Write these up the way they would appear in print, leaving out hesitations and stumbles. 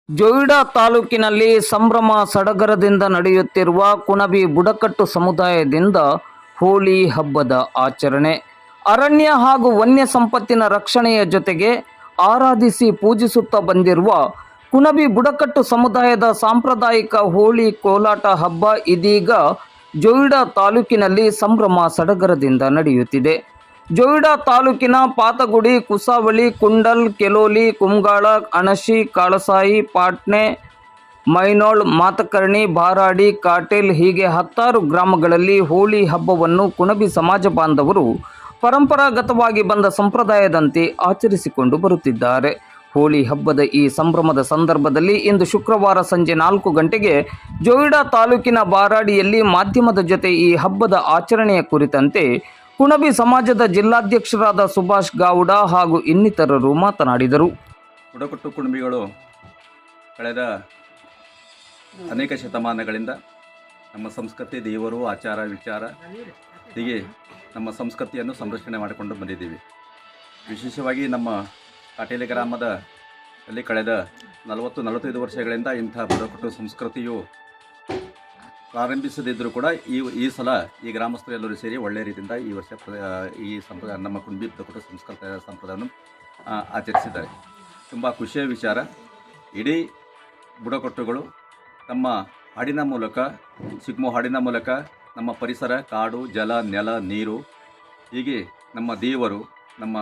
ಜೊಯ್ಡಾ ತಾಲೂಕಿನಲ್ಲಿ ಸಂಭ್ರಮ ಸಡಗರದಿಂದ ನಡೆಯುತ್ತಿರುವ ಕುಣಬಿ ಬುಡಕಟ್ಟು ಸಮುದಾಯದಿಂದ ಹೋಳಿ ಹಬ್ಬದ ಆಚರಣೆ. ಅರಣ್ಯ ಹಾಗೂ ವನ್ಯ ಸಂಪತ್ತಿನ ರಕ್ಷಣೆಯ ಜೊತೆಗೆ ಆರಾಧಿಸಿ ಪೂಜಿಸುತ್ತಾ ಬಂದಿರುವ ಕುಣಬಿ ಬುಡಕಟ್ಟು ಸಮುದಾಯದ ಸಾಂಪ್ರದಾಯಿಕ ಹೋಳಿ ಕೋಲಾಟ ಹಬ್ಬ ಇದೀಗ ಜೊಯ್ಡಾ ತಾಲೂಕಿನಲ್ಲಿ ಸಂಭ್ರಮ ಸಡಗರದಿಂದ ನಡೆಯುತ್ತಿದೆ. ಜೊಯ್ಡಾ ತಾಲೂಕಿನ ಪಾತಗುಡಿ, ಕುಸಾವಳಿ, ಕುಂಡಲ್, ಕೆಲೋಲಿ, ಕುಮ್ಗಾಳ, ಅಣಶಿ, ಕಾಳಸಾಯಿ, ಪಾಟ್ನೆ, ಮೈನೋಳ್, ಮಾತಕರ್ಣಿ, ಬಾರಾಡಿ, ಕಾಟೇಲ್ ಹೀಗೆ 10 ಗ್ರಾಮಗಳಲ್ಲಿ ಹೋಳಿ ಹಬ್ಬವನ್ನು ಕುಣಬಿ ಸಮಾಜ ಬಾಂಧವರು ಪರಂಪರಾಗತವಾಗಿ ಬಂದ ಸಂಪ್ರದಾಯದಂತೆ ಆಚರಿಸಿಕೊಂಡು ಬರುತ್ತಿದ್ದಾರೆ. ಹೋಳಿ ಹಬ್ಬದ ಈ ಸಂಭ್ರಮದ ಸಂದರ್ಭದಲ್ಲಿ ಇಂದು ಶುಕ್ರವಾರ ಸಂಜೆ 4 ಗಂಟೆಗೆ ಜೊಯ್ಡಾ ತಾಲೂಕಿನ ಬಾರಾಡಿಯಲ್ಲಿ ಮಾಧ್ಯಮದ ಜೊತೆ ಈ ಹಬ್ಬದ ಆಚರಣೆಯ ಕುರಿತಂತೆ ಕುಣಬಿ ಸಮಾಜದ ಜಿಲ್ಲಾಧ್ಯಕ್ಷರಾದ ಸುಭಾಷ್ ಗೌಡ ಹಾಗೂ ಇನ್ನಿತರರು ಮಾತನಾಡಿದರು. ಬುಡಕಟ್ಟು ಕುಣಬಿಗಳು ಕಳೆದ ಅನೇಕ ಶತಮಾನಗಳಿಂದ ನಮ್ಮ ಸಂಸ್ಕೃತಿ, ದೇವರು, ಆಚಾರ ವಿಚಾರ ಹೀಗೆ ನಮ್ಮ ಸಂಸ್ಕೃತಿಯನ್ನು ಸಂರಕ್ಷಣೆ ಮಾಡಿಕೊಂಡು ಬಂದಿದ್ದೀವಿ. ವಿಶೇಷವಾಗಿ ನಮ್ಮ ಕಾಟೇಲಿ ಗ್ರಾಮದಲ್ಲಿ ಕಳೆದ 40-45 ವರ್ಷಗಳಿಂದ ಇಂಥ ಬುಡಕಟ್ಟು ಸಂಸ್ಕೃತಿಯು ಪ್ರಾರಂಭಿಸದಿದ್ದರೂ ಕೂಡ ಈ ಸಲ ಈ ಗ್ರಾಮಸ್ಥರೆಲ್ಲರೂ ಸೇರಿ ಒಳ್ಳೆಯ ರೀತಿಯಿಂದ ಈ ವರ್ಷ ಈ ಸಂಪ್ರದಾಯ ನಮ್ಮ ಕುಣಬಿ ಬುಡಕಟ್ಟು ಸಂಪ್ರದಾಯವನ್ನು ಆಚರಿಸಿದ್ದಾರೆ. ತುಂಬ ಖುಷಿಯ ವಿಚಾರ. ಇಡೀ ಬುಡಕಟ್ಟುಗಳು ತಮ್ಮ ಹಾಡಿನ ಮೂಲಕ, ಸಿಗ್ಮೋ ಹಾಡಿನ ಮೂಲಕ ನಮ್ಮ ಪರಿಸರ, ಕಾಡು, ಜಲ, ನೆಲ, ನೀರು, ಹೀಗೆ ನಮ್ಮ ದೇವರು, ನಮ್ಮ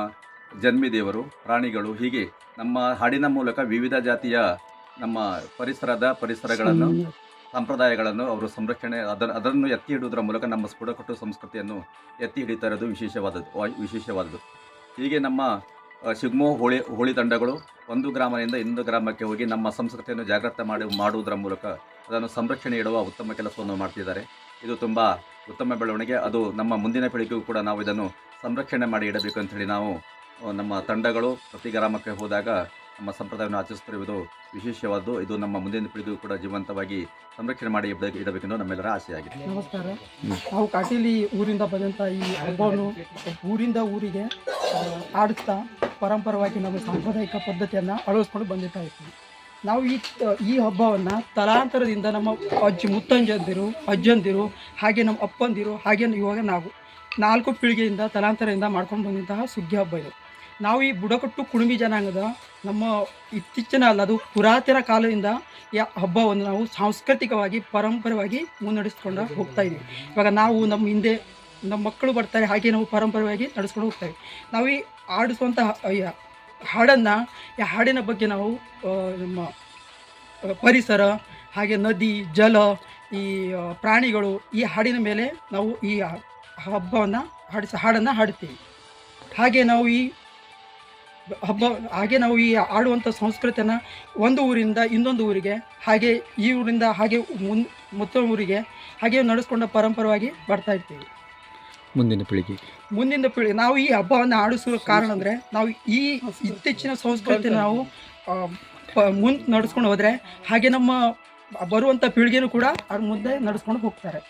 ಜನ್ಮಿ ದೇವರು, ಪ್ರಾಣಿಗಳು, ಹೀಗೆ ನಮ್ಮ ಹಾಡಿನ ಮೂಲಕ ವಿವಿಧ ಜಾತಿಯ ನಮ್ಮ ಪರಿಸರಗಳನ್ನು ಸಂಪ್ರದಾಯಗಳನ್ನು ಅವರು ಸಂರಕ್ಷಣೆ ಅದನ್ನು ಎತ್ತಿ ಹಿಡಿಯುವುದರ ಮೂಲಕ ನಮ್ಮ ಬುಡಕಟ್ಟು ಸಂಸ್ಕೃತಿಯನ್ನು ಎತ್ತಿ ಹಿಡಿತಾ ಇರೋದು ವಿಶೇಷವಾದದ್ದು. ಹೀಗೆ ನಮ್ಮ ಸಿಗ್ಮೋ ಹೋಳಿ ತಂಡಗಳು ಒಂದು ಗ್ರಾಮದಿಂದ ಇನ್ನೊಂದು ಗ್ರಾಮಕ್ಕೆ ಹೋಗಿ ನಮ್ಮ ಸಂಸ್ಕೃತಿಯನ್ನು ಜಾಗೃತ ಮಾಡುವುದರ ಮೂಲಕ ಅದನ್ನು ಸಂರಕ್ಷಣೆ ಇಡುವ ಉತ್ತಮ ಕೆಲಸವನ್ನು ಮಾಡ್ತಿದ್ದಾರೆ. ಇದು ತುಂಬ ಉತ್ತಮ ಬೆಳವಣಿಗೆ. ಅದು ನಮ್ಮ ಮುಂದಿನ ಪೀಳಿಗೆಗೂ ಕೂಡ ನಾವು ಇದನ್ನು ಸಂರಕ್ಷಣೆ ಮಾಡಿ ಇಡಬೇಕು ಅಂಥೇಳಿ ನಾವು ನಮ್ಮ ತಂಡಗಳು ಪ್ರತಿ ಗ್ರಾಮಕ್ಕೆ ಹೋದಾಗ ನಮ್ಮ ಸಂಪ್ರದಾಯವನ್ನು ಆಚರಿಸುತ್ತಿರುವುದು ವಿಶೇಷವಾದ್ದು. ಇದು ನಮ್ಮ ಮುಂದಿನ ಪೀಳಿಗೆಗೂ ಕೂಡ ಜೀವಂತವಾಗಿ ಸಂರಕ್ಷಣೆ ಮಾಡಿ ಇಡಬೇಕೆಂದು ನಮ್ಮೆಲ್ಲರ ಆಸೆಯಾಗಿದೆ. ನಮಸ್ಕಾರ. ನಾವು ಕಾಟೇಲಿ ಊರಿಂದ ಬಂದಂಥ ಈ ಹಬ್ಬವನ್ನು ಊರಿಂದ ಊರಿಗೆ ಆಡಿಸ್ತಾ ಪರಂಪರವಾಗಿ ನಮ್ಮ ಸಾಂಪ್ರದಾಯಿಕ ಪದ್ಧತಿಯನ್ನು ಅಳವಡಿಸ್ಕೊಂಡು ಬಂದಿರ್ತಾ ಇರ್ತೀವಿ. ನಾವು ಈ ಹಬ್ಬವನ್ನು ತಲಾಂತರದಿಂದ ನಮ್ಮ ಅಜ್ಜಂದಿರು ಹಾಗೆ ನಮ್ಮ ಅಪ್ಪಂದಿರು ಹಾಗೆ ಇವಾಗ ನಾವು 4 ಪೀಳಿಗೆಯಿಂದ ತಲಾಂತರದಿಂದ ಮಾಡ್ಕೊಂಡು ಬಂದಂತಹ ಸುಗ್ಗಿ ಹಬ್ಬ ಇದು. ನಾವು ಈ ಬುಡಕಟ್ಟು ಕುಣಬಿ ಜನಾಂಗದ ನಮ್ಮ ಇತ್ತೀಚಿನ ಅಲ್ಲ, ಅದು ಪುರಾತನ ಕಾಲದಿಂದ ಈ ಹಬ್ಬವನ್ನು ನಾವು ಸಾಂಸ್ಕೃತಿಕವಾಗಿ ಪರಂಪರವಾಗಿ ಮುನ್ನಡೆಸ್ಕೊಂಡು ಹೋಗ್ತಾ ಇದ್ದೀವಿ. ಇವಾಗ ನಾವು ನಮ್ಮ ಹಿಂದೆ ನಮ್ಮ ಮಕ್ಕಳು ಬರ್ತಾರೆ, ಹಾಗೆ ನಾವು ಪರಂಪರವಾಗಿ ನಡೆಸ್ಕೊಂಡು ಹೋಗ್ತಾಯಿವಿ. ನಾವು ಈ ಆಡಿಸುವಂಥ ಹಾಡನ್ನು, ಈ ಹಾಡಿನ ಬಗ್ಗೆ ನಾವು ನಮ್ಮ ಪರಿಸರ ಹಾಗೆ ನದಿ, ಜಲ, ಈ ಪ್ರಾಣಿಗಳು, ಈ ಹಾಡಿನ ಮೇಲೆ ನಾವು ಈ ಹಬ್ಬವನ್ನು ಹಾಡನ್ನು ಹಾಡುತ್ತೀವಿ. ಹಾಗೆ ನಾವು ಈ ಆಡುವಂಥ ಸಂಸ್ಕೃತಿಯನ್ನು ಒಂದು ಊರಿಂದ ಇನ್ನೊಂದು ಊರಿಗೆ, ಹಾಗೆ ಈ ಊರಿಂದ ಹಾಗೆ ಮತ್ತೊಂದು ಊರಿಗೆ ಹಾಗೆ ನಡೆಸ್ಕೊಂಡ ಪರಂಪರವಾಗಿ ಬರ್ತಾ ಇರ್ತೀವಿ. ಮುಂದಿನ ಪೀಳಿಗೆ ನಾವು ಈ ಹಬ್ಬವನ್ನು ಆಡಿಸುವ ಕಾರಣ ಅಂದರೆ ನಾವು ಈ ಇತ್ತೀಚಿನ ಸಂಸ್ಕೃತಿನ ನಾವು ಮುಂದೆ ನಡೆಸ್ಕೊಂಡು ಹೋದರೆ ಹಾಗೆ ನಮ್ಮ ಬರುವಂಥ ಪೀಳಿಗೆನೂ ಕೂಡ ಅವ್ರ ಮುಂದೆ ನಡೆಸ್ಕೊಂಡು ಹೋಗ್ತಾರೆ.